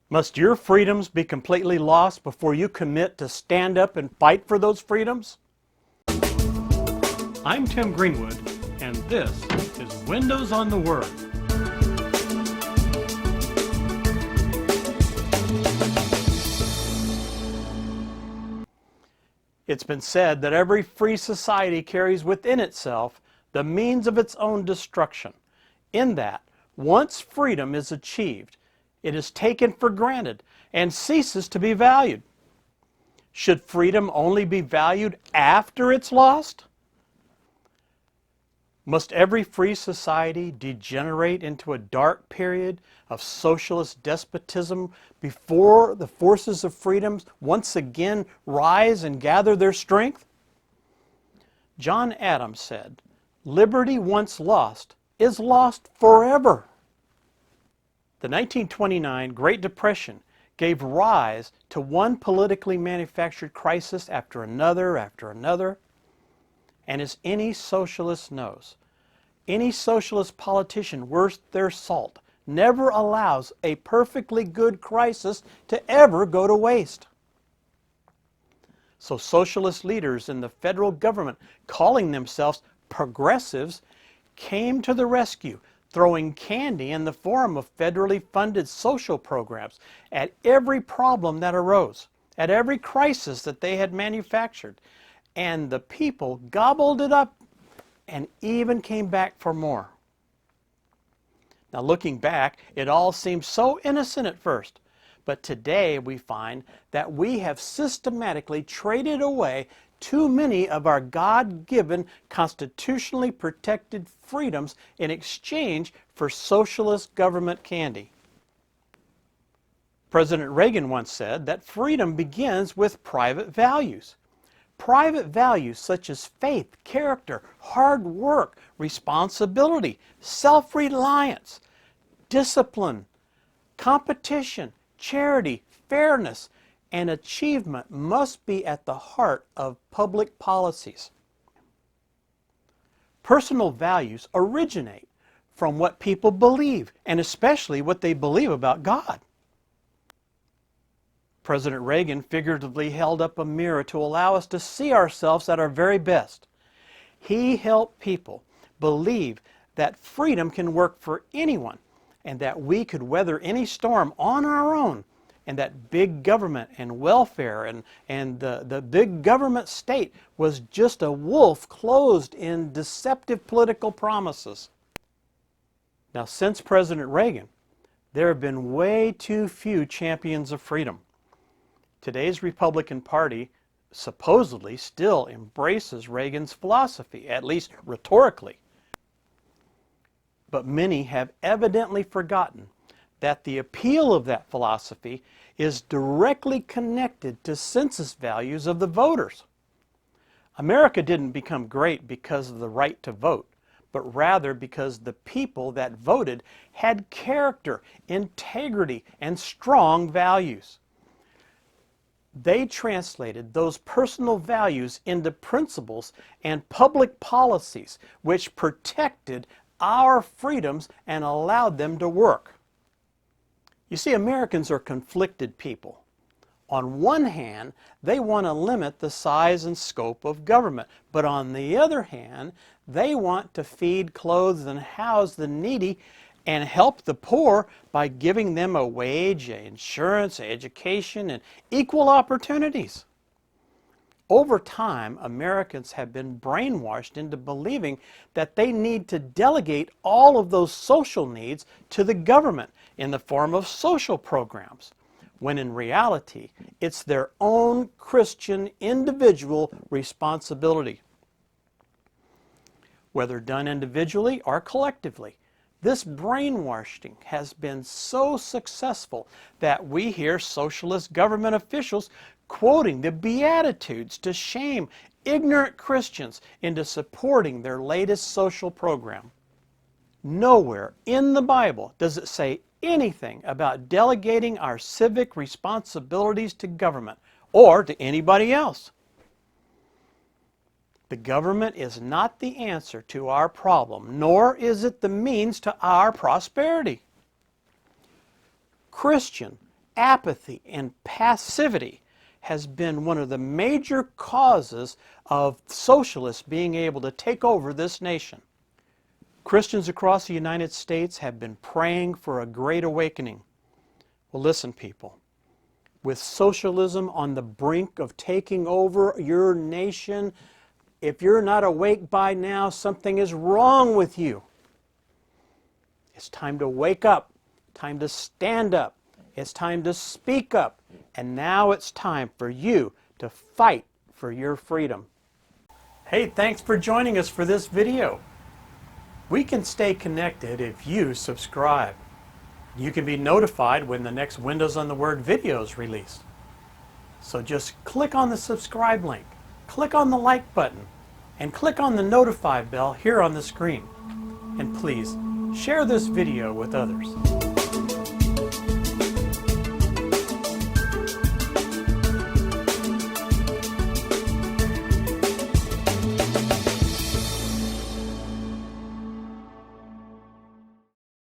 Must your freedoms be completely lost before you commit to stand up and fight for those freedoms? I'm Tim Greenwood, and this is Windows on the Word. It's been said that every free society carries within itself the means of its own destruction, in that, once freedom is achieved, it is taken for granted and ceases to be valued. Should freedom only be valued after it's lost? Must every free society degenerate into a dark period of socialist despotism before the forces of freedom once again rise and gather their strength? John Adams said, "Liberty once lost is lost forever." The 1929 Great Depression gave rise to one politically manufactured crisis after another, and as any socialist knows, any socialist politician worth their salt never allows a perfectly good crisis to ever go to waste. So socialist leaders in the federal government, calling themselves progressives, came to the rescue, throwing candy in the form of federally funded social programs at every problem that arose, at every crisis that they had manufactured. And the people gobbled it up and even came back for more. Now looking back, it all seems so innocent at first, but today we find that we have systematically traded away too many of our God-given, constitutionally protected freedoms in exchange for socialist government candy. President Reagan once said that freedom begins with private values. Private values such as faith, character, hard work, responsibility, self-reliance, discipline, competition, charity, fairness, and achievement must be at the heart of public policies. Personal values originate from what people believe, and especially what they believe about God. President Reagan figuratively held up a mirror to allow us to see ourselves at our very best. He helped people believe that freedom can work for anyone, and that we could weather any storm on our own, and that big government and welfare and the big government state was just a wolf clothed in deceptive political promises. Now, since President Reagan, there have been way too few champions of freedom. Today's Republican Party supposedly still embraces Reagan's philosophy, at least rhetorically. But many have evidently forgotten that the appeal of that philosophy is directly connected to census values of the voters. America didn't become great because of the right to vote, but rather because the people that voted had character, integrity, and strong values. They translated those personal values into principles and public policies which protected our freedoms and allowed them to work. You see, Americans are conflicted people. On one hand, they want to limit the size and scope of government, but on the other hand, they want to feed, clothe, and house the needy and help the poor by giving them a wage, insurance, education, and equal opportunities. Over time, Americans have been brainwashed into believing that they need to delegate all of those social needs to the government in the form of social programs, when in reality, it's their own Christian individual responsibility. Whether done individually or collectively, this brainwashing has been so successful that we hear socialist government officials quoting the Beatitudes to shame ignorant Christians into supporting their latest social program. Nowhere in the Bible does it say anything about delegating our civic responsibilities to government or to anybody else. The government is not the answer to our problem, nor is it the means to our prosperity. Christian apathy and passivity has been one of the major causes of socialists being able to take over this nation. Christians across the United States have been praying for a great awakening. Well, listen, people. With socialism on the brink of taking over your nation, if you're not awake by now, something is wrong with you. It's time to wake up, time to stand up, it's time to speak up, and now it's time for you to fight for your freedom. Hey, thanks for joining us for this video. We can stay connected if you subscribe. You can be notified when the next Windows on the Word video is released. So just click on the subscribe link, click on the like button, and click on the notify bell here on the screen. And please, share this video with others.